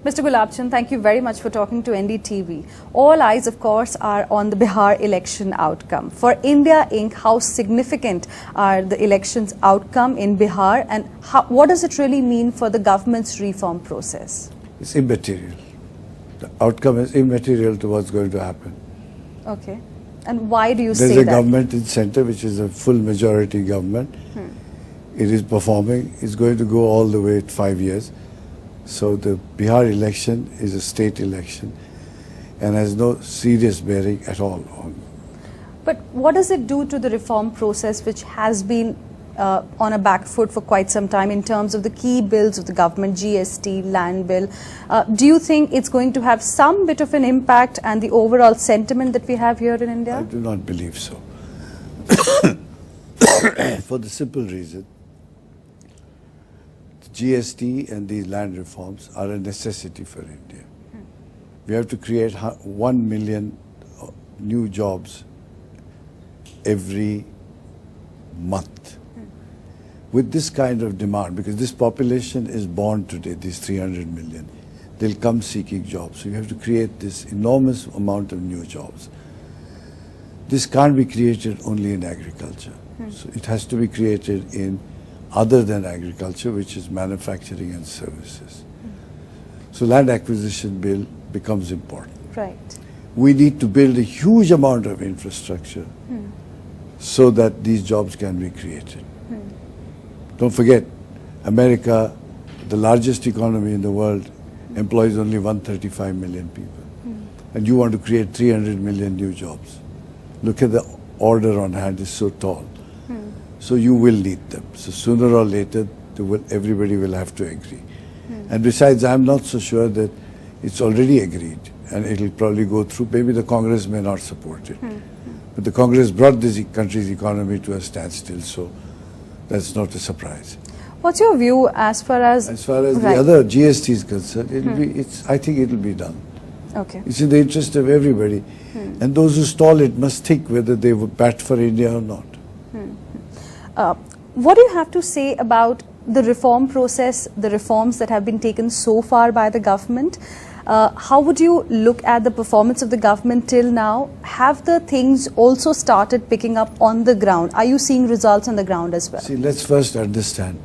Mr. Gulabchand, thank you very much for talking to NDTV. All eyes, of course, are on the Bihar election outcome. For India Inc., how significant are the elections outcome in Bihar, and what does it really mean for the government's reform process? It's immaterial. The outcome is immaterial to what's going to happen. Okay. And why do you say that? that? There's a government in center, which is a full majority government. It is performing. It's going to go all the way to 5 years. So the Bihar election is a state election and has no serious bearing at all on. But what does it do to the reform process, which has been on a back foot for quite some time in terms of the key bills of the government, GST, land bill? Do you think it's going to have some bit of an impact and the overall sentiment that we have here in India? I do not believe so. For the simple reason, GST and these land reforms are a necessity for India. We have to create 1 million new jobs every month. With this kind of demand, because this population is born today, these 300 million, they'll come seeking jobs. So you have to create this enormous amount of new jobs. This can't be created only in agriculture. So it has to be created in other than agriculture, which is manufacturing and services. So land acquisition bill becomes important. Right. We need to build a huge amount of infrastructure so that these jobs can be created. Don't forget, America, the largest economy in the world, employs only 135 million people. And you want to create 300 million new jobs. Look at the order on hand, it's so tall. So you will need them. So sooner or later, everybody will have to agree. And besides, I'm not so sure that it's already agreed and it'll probably go through. Maybe the Congress may not support it. But the Congress brought this country's economy to a standstill, so that's not a surprise. What's your view as far as the other GST is concerned? I think it'll be done. Okay. It's in the interest of everybody. And those who stall it must think whether they would bat for India or not. What do you have to say about the reform process, the reforms that have been taken so far by the government? How would you look at the performance of the government till now? Have the things also started picking up on the ground? Are you seeing results on the ground as well? See, let's first understand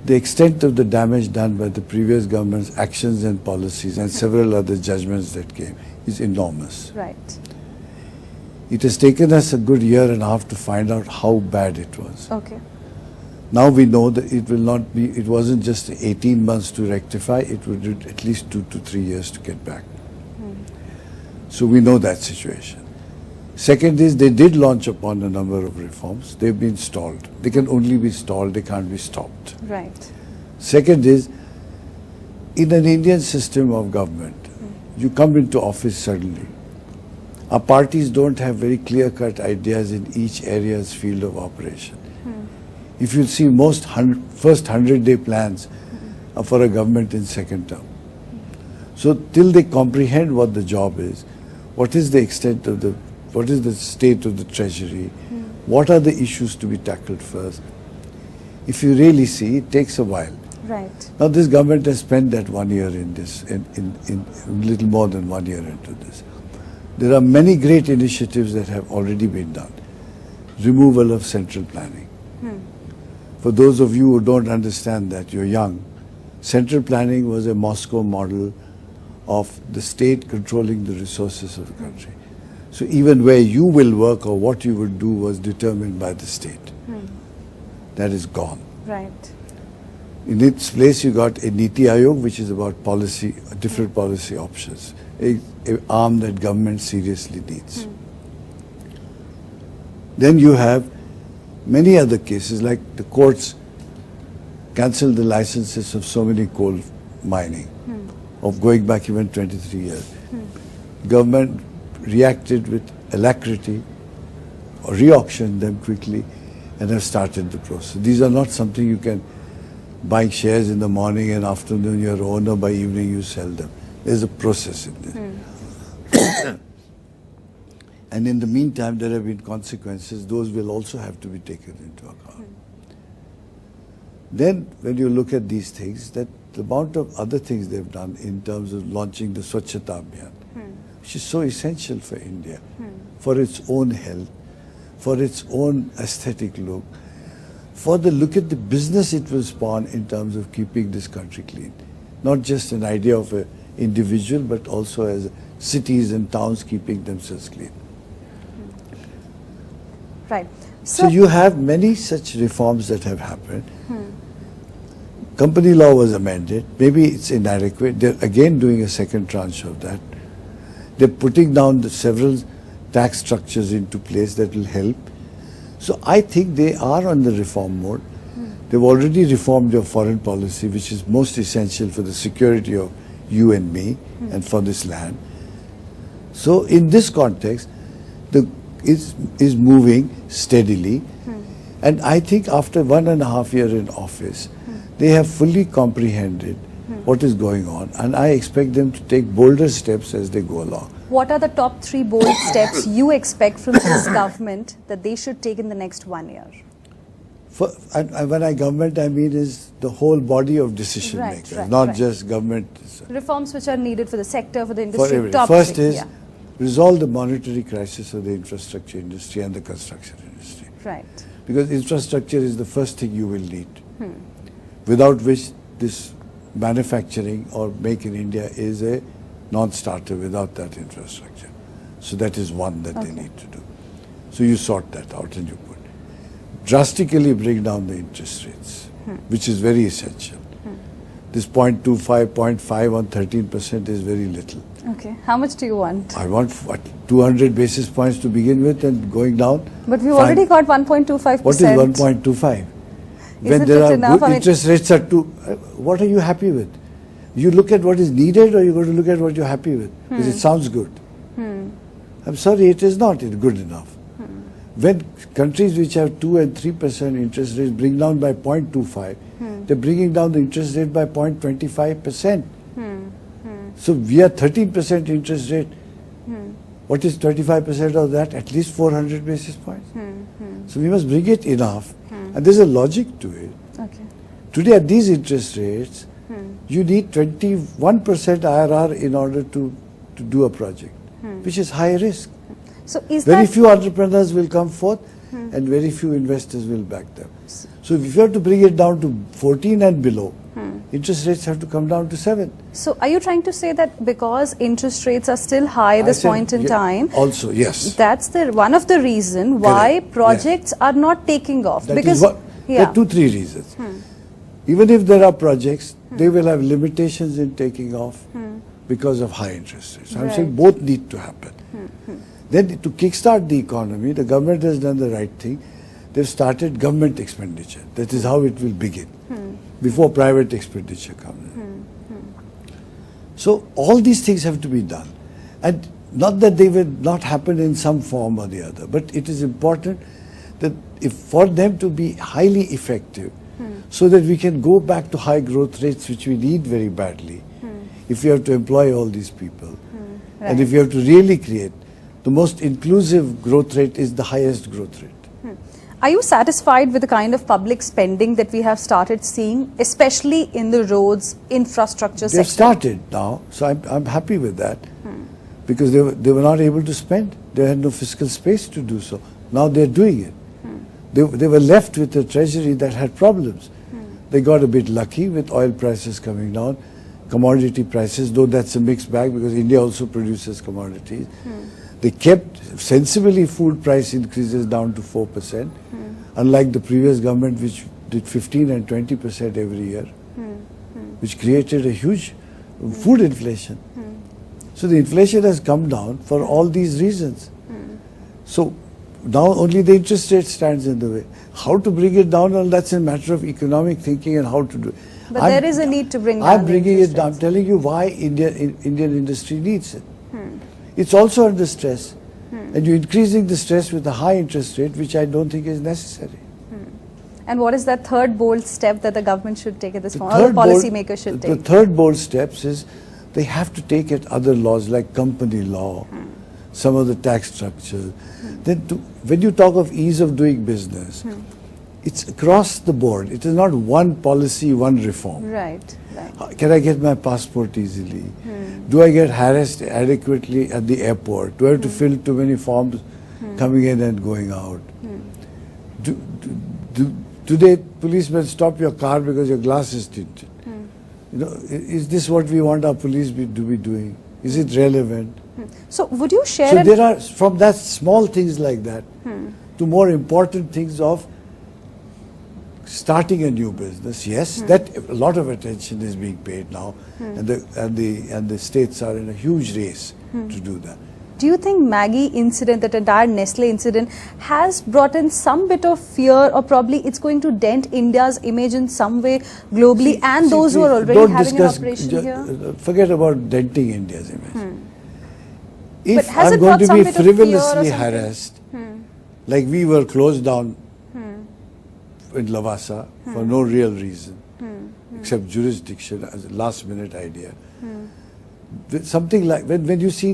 the extent of the damage done by the previous government's actions and policies and several other judgments that came is enormous. Right. It has taken us a good year and a half to find out how bad it was. Okay. Now we know that it wasn't just 18 months to rectify, it would do at least 2 to 3 years to get back. So we know that situation. Second is they did launch upon a number of reforms. They've been stalled. They can only be stalled, they can't be stopped. Right. Second is, in an Indian system of government, you come into office suddenly. Our parties don't have very clear-cut ideas in each area's field of operation. If you see most first 100-day plans are for a government in second term. So till they comprehend what the job is, what is the extent of what is the state of the treasury, what are the issues to be tackled first, if you really see, it takes a while. Right. Now this government has spent that 1 year in this, in little more than 1 year into this. There are many great initiatives that have already been done. Removal of central planning. For those of you who don't understand that, you're young, central planning was a Moscow model of the state controlling the resources of the country. So even where you will work or what you would do was determined by the state. That is gone. Right. In its place, you got a Niti Aayog, which is about policy, different policy options, an arm that government seriously needs. Then you have many other cases, like the courts cancelled the licenses of so many coal mining, of going back even 23 years. Government reacted with alacrity, or re-auctioned them quickly, and have started the process. These are not something you can buy shares in the morning and afternoon, you're owner, by evening you sell them. There's a process in there. And in the meantime, there have been consequences. Those will also have to be taken into account. Then, when you look at these things, that the amount of other things they've done in terms of launching the Swachhata Abhiyan, which is so essential for India, for its own health, for its own aesthetic look, for the look at the business it will spawn in terms of keeping this country clean. Not just an idea of an individual, but also as cities and towns keeping themselves clean. Right. So you have many such reforms that have happened. Company law was amended. Maybe it's inadequate. They're again doing a second tranche of that. They're putting down the several tax structures into place that will help. So I think they are on the reform mode. They've already reformed your foreign policy, which is most essential for the security of you and me and for this land. So in this context, is moving steadily. And I think after 1.5 years in office, they have fully comprehended what is going on. And I expect them to take bolder steps as they go along. What are the top 3 bold steps you expect from this government that they should take in the next 1 year? And when I government, I mean is the whole body of decision makers, not just government. Reforms which are needed for the sector, for the For industry. everything. First is resolve the monetary crisis of the infrastructure industry and the construction industry. Right. Because infrastructure is the first thing you will need, without which this manufacturing or make in India is a non-starter without that infrastructure. So that is one that they need to do. So you sort that out and you put. Drastically bring down the interest rates, which is very essential. This 0.25, 0.5 on 13% is very little. Okay. How much do you want? I want 200 basis points to begin with and going down. But we've already got 1.25%. What is 1.25? When there are good interest rates are what are you happy with? You look at what is needed, or you go to look at what you're happy with? Because it sounds good. I'm sorry, it is not good enough. When countries which have 2 and 3% interest rates bring down by 0.25, they're bringing down the interest rate by 0.25%. So we are 13% interest rate. What is 25% of that? At least 400 basis points. So we must bring it enough. And there's a logic to it. Okay. Today at these interest rates, you need 21% IRR in order to do a project, which is high risk. So is very few entrepreneurs will come forth and very few investors will back them. So if you have to bring it down to 14 and below, interest rates have to come down to 7. So are you trying to say that because interest rates are still high at this point in time, also, yes, that's one of the reason why projects are not taking off? That because there are 2-3 reasons. Even if there are projects, they will have limitations in taking off because of high interest rates. So I'm saying both need to happen. Then to kickstart the economy, the government has done the right thing. They've started government expenditure. That is how it will begin, before private expenditure comes in. So all these things have to be done. And not that they will not happen in some form or the other, but it is important that for them to be highly effective, so that we can go back to high growth rates, which we need very badly, if we have to employ all these people. And if we have to really create, the most inclusive growth rate is the highest growth rate. Are you satisfied with the kind of public spending that we have started seeing, especially in the roads, infrastructure sector? They've started now, so I'm happy with that, because they were not able to spend. They had no fiscal space to do so. Now they're doing it. They were left with a treasury that had problems. They got a bit lucky with oil prices coming down, commodity prices, though that's a mixed bag because India also produces commodities. They kept sensibly food price increases down to 4%, unlike the previous government which did 15 and 20% every year, which created a huge food inflation. So the inflation has come down for all these reasons. So now only the interest rate stands in the way. How to bring it down, well, that's a matter of economic thinking and how to do it. But there is a need to bring down I'm bringing it down. I'm telling you why Indian industry needs it. It's also under stress. And you're increasing the stress with a high interest rate, which I don't think is necessary. And what is that third bold step that the government should take at this point, or the policymakers should take? The third bold steps is they have to take at other laws like company law, some of the tax structure. Then when you talk of ease of doing business, It's across the board. It is not one policy, one reform. Right, right. Can I get my passport easily? Do I get harassed adequately at the airport? Do I have to fill too many forms coming in and going out? Today, policemen stop your car because your glass is tinted. You know, is this what we want our police to be doing? Is it relevant? So would you share So an- there are, from that small things like that to more important things of starting a new business. Yes, that a lot of attention is being paid now, and the states are in a huge race to do that. Do you think Maggie incident, that entire Nestle incident, has brought in some bit of fear, or probably it's going to dent India's image in some way globally, and those who are already don't having discuss, an operation here? Forget about denting India's image. If But has I'm it going brought to some be bit of fear or frivolously something? harassed, like we were closed down in Lavasa for no real reason, except jurisdiction as a last minute idea. Something like, when you see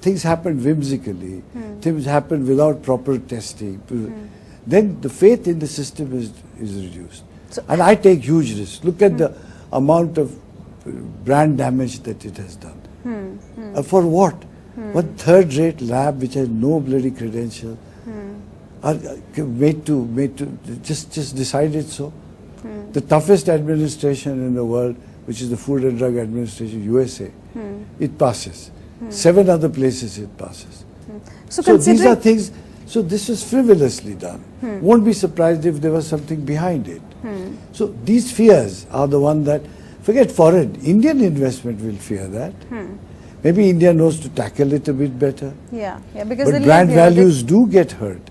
things happen whimsically, things happen without proper testing, then the faith in the system is reduced. So- And I take huge risks. Look at the amount of brand damage that it has done. For what? One third-rate lab which has no bloody credential are made to just decided so. The toughest administration in the world, which is the Food and Drug Administration, USA, it passes. 7 other places it passes. So So these considering are things. So this was frivolously done. Won't be surprised if there was something behind it. So these fears are the one that, forget foreign, Indian investment will fear that. Maybe India knows to tackle it a bit better. yeah, because But they live brand here, they- values do get hurt.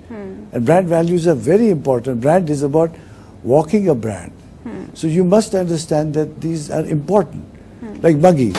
And brand values are very important. Brand is about walking a brand. So you must understand that these are important. Like Maggi.